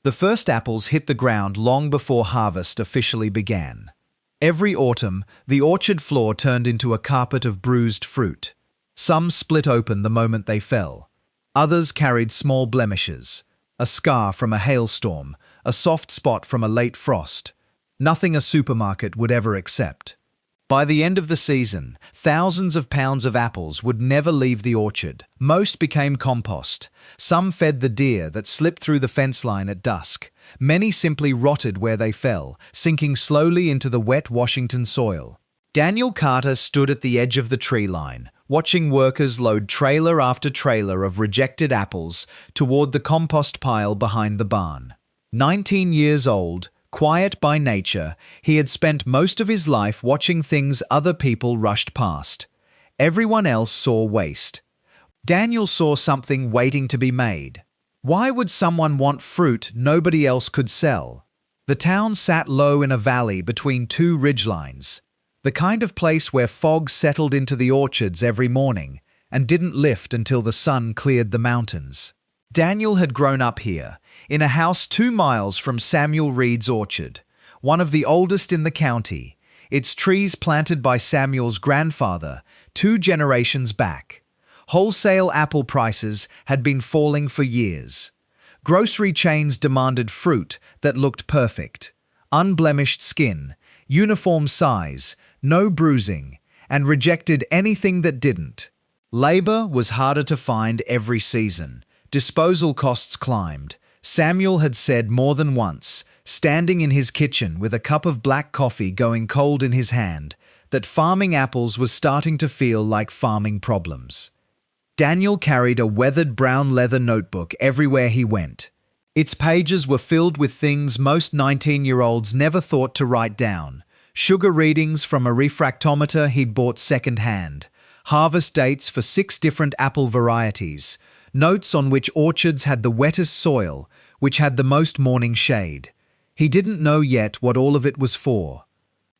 The first apples hit the ground long before harvest officially began. Every autumn, the orchard floor turned into a carpet of bruised fruit. Some split open the moment they fell. Others carried small blemishes, a scar from a hailstorm, a soft spot from a late frost. Nothing a supermarket would ever accept. By the end of the season, thousands of pounds of apples would never leave the orchard. Most became compost. Some fed the deer that slipped through the fence line at dusk. Many simply rotted where they fell, sinking slowly into the wet Washington soil. Daniel Carter stood at the edge of the tree line, watching workers load trailer after trailer of rejected apples toward the compost pile behind the barn. 19 years old, quiet by nature, he had spent most of his life watching things other people rushed past. Everyone else saw waste. Daniel saw something waiting to be made. Why would someone want fruit nobody else could sell? The town sat low in a valley between two ridgelines, the kind of place where fog settled into the orchards every morning and didn't lift until the sun cleared the mountains. Daniel had grown up here, in a house 2 miles from Samuel Reed's orchard, one of the oldest in the county, its trees planted by Samuel's grandfather 2 generations back. Wholesale apple prices had been falling for years. Grocery chains demanded fruit that looked perfect, unblemished skin, uniform size, no bruising, and rejected anything that didn't. Labor was harder to find every season. Disposal costs climbed. Samuel had said more than once, standing in his kitchen with a cup of black coffee going cold in his hand, that farming apples was starting to feel like farming problems. Daniel carried a weathered brown leather notebook everywhere he went. Its pages were filled with things most 19-year-olds never thought to write down. Sugar readings from a refractometer he'd bought second-hand. Harvest dates for 6 different apple varieties. Notes on which orchards had the wettest soil, which had the most morning shade. He didn't know yet what all of it was for.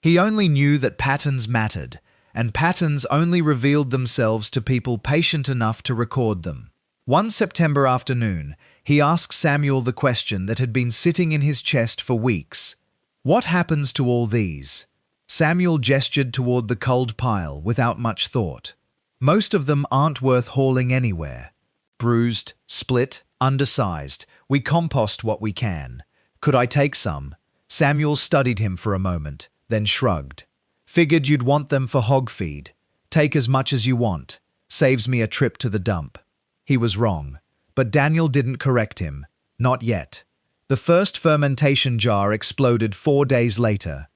He only knew that patterns mattered, and patterns only revealed themselves to people patient enough to record them. One September afternoon, he asked Samuel the question that had been sitting in his chest for weeks. What happens to all these? Samuel gestured toward the cold pile without much thought. Most of them aren't worth hauling anywhere. Bruised, split, undersized, we compost what we can. Could I take some? Samuel studied him for a moment, then shrugged. Figured you'd want them for hog feed. Take as much as you want. Saves me a trip to the dump. He was wrong, but Daniel didn't correct him. Not yet. The first fermentation jar exploded 4 days later.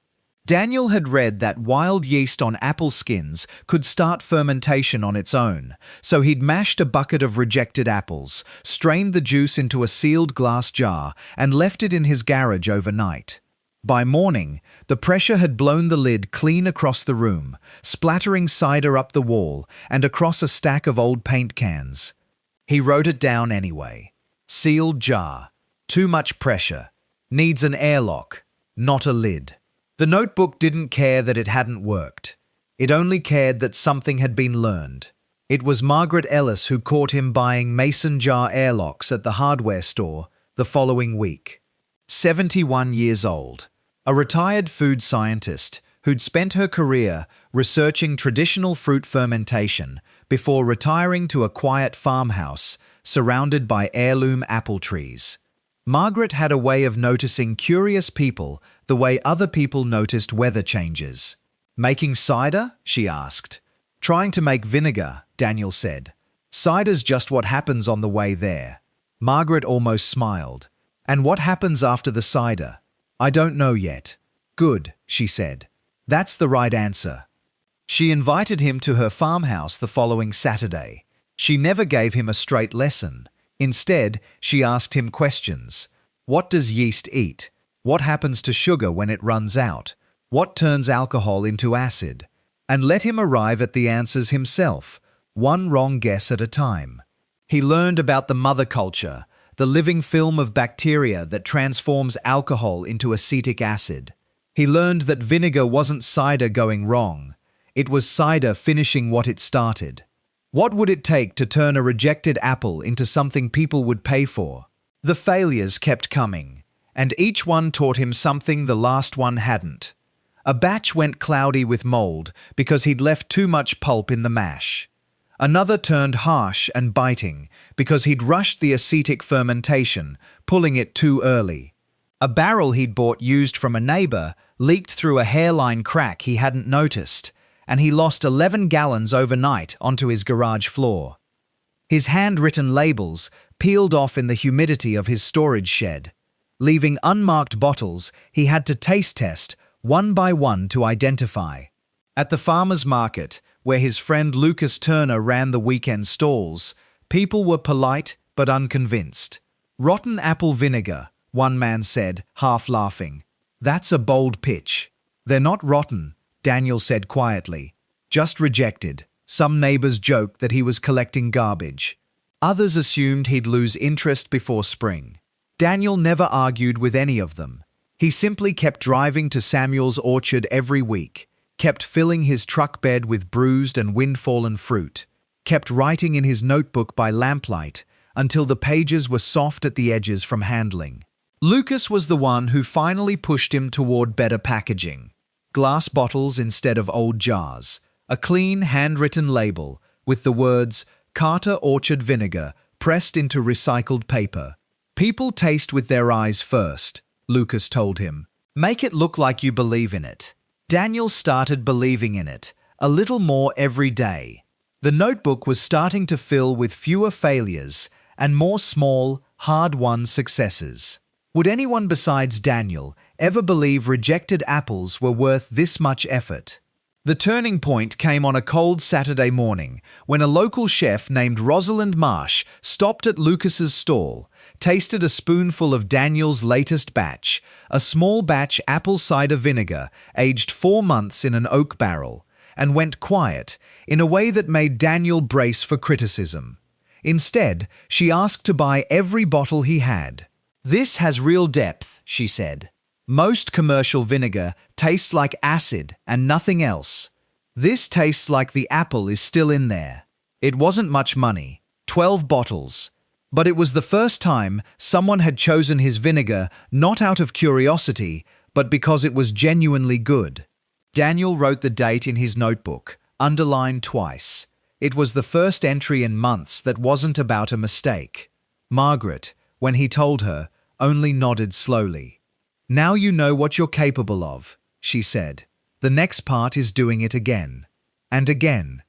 Daniel had read that wild yeast on apple skins could start fermentation on its own, so he'd mashed a bucket of rejected apples, strained the juice into a sealed glass jar, and left it in his garage overnight. By morning, the pressure had blown the lid clean across the room, splattering cider up the wall and across a stack of old paint cans. He wrote it down anyway. Sealed jar. Too much pressure. Needs an airlock, not a lid. The notebook didn't care that it hadn't worked. It only cared that something had been learned. It was Margaret Ellis who caught him buying mason jar airlocks at the hardware store the following week. 71 years old. A retired food scientist who'd spent her career researching traditional fruit fermentation before retiring to a quiet farmhouse surrounded by heirloom apple trees. Margaret had a way of noticing curious people the way other people noticed weather changes. Making cider? She asked. Trying to make vinegar, Daniel said. Cider's just what happens on the way there. Margaret almost smiled. And what happens after the cider? I don't know yet. Good, she said. That's the right answer. She invited him to her farmhouse the following Saturday. She never gave him a straight lesson. Instead, she asked him questions. What does yeast eat? What happens to sugar when it runs out? What turns alcohol into acid? And let him arrive at the answers himself, one wrong guess at a time. He learned about the mother culture, the living film of bacteria that transforms alcohol into acetic acid. He learned that vinegar wasn't cider going wrong. It was cider finishing what it started. What would it take to turn a rejected apple into something people would pay for? The failures kept coming. and each one taught him something the last one hadn't. A batch went cloudy with mold because he'd left too much pulp in the mash. Another turned harsh and biting because he'd rushed the acetic fermentation, pulling it too early. A barrel he'd bought used from a neighbor leaked through a hairline crack he hadn't noticed, and he lost 11 gallons overnight onto his garage floor. His handwritten labels peeled off in the humidity of his storage shed. Leaving unmarked bottles he had to taste test one by one to identify. At the farmer's market, where his friend Lucas Turner ran the weekend stalls, people were polite but unconvinced. "Rotten apple vinegar," one man said, half laughing. "That's a bold pitch." "They're not rotten," Daniel said quietly. "Just rejected." Some neighbors joked that he was collecting garbage. Others assumed he'd lose interest before spring. Daniel never argued with any of them. He simply kept driving to Samuel's orchard every week, kept filling his truck bed with bruised and wind-fallen fruit, kept writing in his notebook by lamplight until the pages were soft at the edges from handling. Lucas was the one who finally pushed him toward better packaging. Glass bottles instead of old jars, a clean handwritten label with the words Carter Orchard Vinegar pressed into recycled paper. "People taste with their eyes first," Lucas told him. "Make it look like you believe in it." Daniel started believing in it, a little more every day. The notebook was starting to fill with fewer failures and more small, hard-won successes. Would anyone besides Daniel ever believe rejected apples were worth this much effort? The turning point came on a cold Saturday morning when a local chef named Rosalind Marsh stopped at Lucas's stall, tasted a spoonful of Daniel's latest batch, a small batch apple cider vinegar aged 4 months in an oak barrel, and went quiet in a way that made Daniel brace for criticism. Instead, she asked to buy every bottle he had. "This has real depth," she said. "Most commercial vinegar tastes like acid and nothing else. This tastes like the apple is still in there." It wasn't much money, 12 bottles, but it was the first time someone had chosen his vinegar not out of curiosity, but because it was genuinely good. Daniel wrote the date in his notebook, underlined twice. It was the first entry in months that wasn't about a mistake. Margaret, when he told her, only nodded slowly. "Now you know what you're capable of," she said. "The next part is doing it again. And again.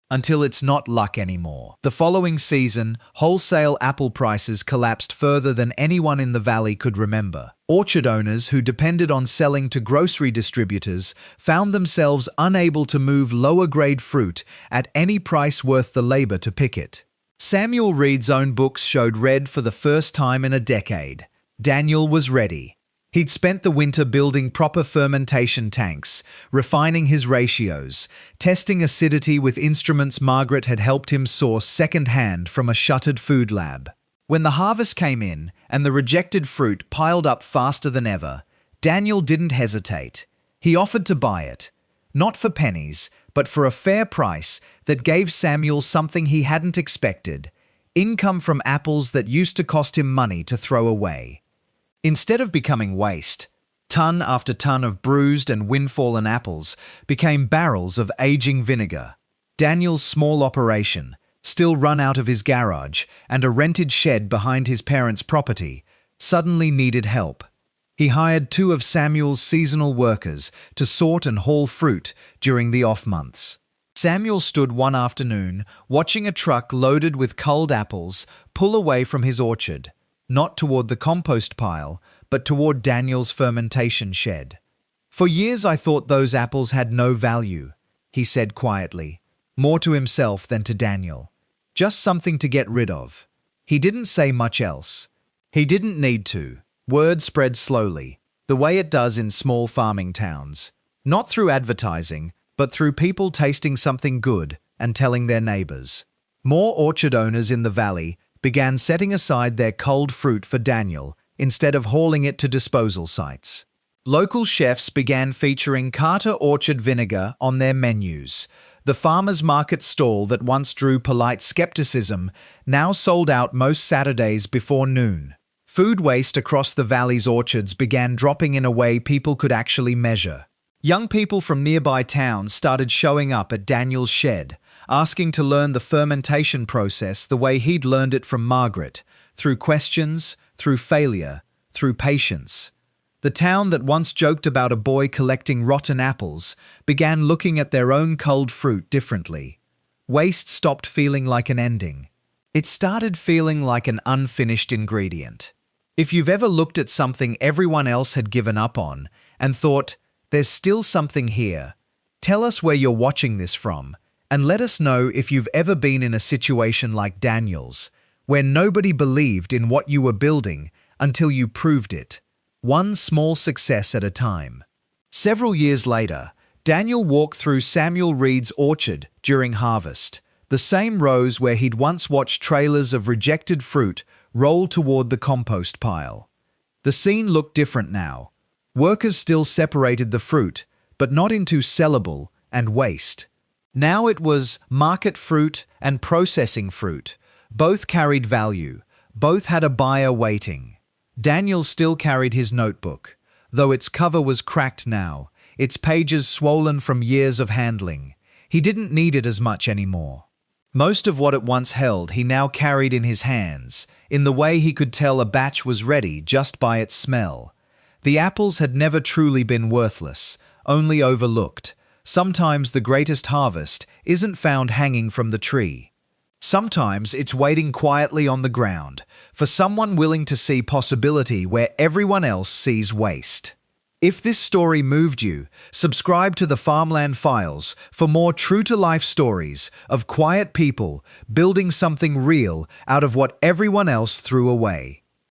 Until it's not luck anymore." The following season, wholesale apple prices collapsed further than anyone in the valley could remember. Orchard owners who depended on selling to grocery distributors found themselves unable to move lower-grade fruit at any price worth the labor to pick it. Samuel Reed's own books showed red for the first time in a decade. Daniel was ready. He'd spent the winter building proper fermentation tanks, refining his ratios, testing acidity with instruments Margaret had helped him source second-hand from a shuttered food lab. When the harvest came in and the rejected fruit piled up faster than ever, Daniel didn't hesitate. He offered to buy it, not for pennies, but for a fair price that gave Samuel something he hadn't expected: income from apples that used to cost him money to throw away. Instead of becoming waste, ton after ton of bruised and wind-fallen apples became barrels of aging vinegar. Daniel's small operation, still run out of his garage and a rented shed behind his parents' property, suddenly needed help. He hired 2 of Samuel's seasonal workers to sort and haul fruit during the off months. Samuel stood one afternoon watching a truck loaded with culled apples pull away from his orchard, not toward the compost pile, but toward Daniel's fermentation shed. "For years I thought those apples had no value," he said quietly, more to himself than to Daniel. "Just something to get rid of." He didn't say much else. He didn't need to. Word spread slowly, the way it does in small farming towns. Not through advertising, but through people tasting something good and telling their neighbors. More orchard owners in the valley began setting aside their culled fruit for Daniel instead of hauling it to disposal sites. Local chefs began featuring Carter Orchard Vinegar on their menus. The farmers' market stall that once drew polite skepticism now sold out most Saturdays before noon. Food waste across the valley's orchards began dropping in a way people could actually measure. Young people from nearby towns started showing up at Daniel's shed, asking to learn the fermentation process the way he'd learned it from Margaret, through questions, through failure, through patience. The town that once joked about a boy collecting rotten apples began looking at their own culled fruit differently. Waste stopped feeling like an ending. It started feeling like an unfinished ingredient. If you've ever looked at something everyone else had given up on and thought, "There's still something here," tell us where you're watching this from, and let us know if you've ever been in a situation like Daniel's, where nobody believed in what you were building until you proved it, one small success at a time. Several years later, Daniel walked through Samuel Reed's orchard during harvest, the same rows where he'd once watched trailers of rejected fruit roll toward the compost pile. The scene looked different now. Workers still separated the fruit, but not into sellable and waste. Now it was market fruit and processing fruit. Both carried value. Both had a buyer waiting. Daniel still carried his notebook, though its cover was cracked now, its pages swollen from years of handling. He didn't need it as much anymore. Most of what it once held he now carried in his hands, in the way he could tell a batch was ready just by its smell. The apples had never truly been worthless, only overlooked. Sometimes the greatest harvest isn't found hanging from the tree. Sometimes it's waiting quietly on the ground, for someone willing to see possibility where everyone else sees waste. If this story moved you, subscribe to the Farmland Files for more true-to-life stories of quiet people building something real out of what everyone else threw away.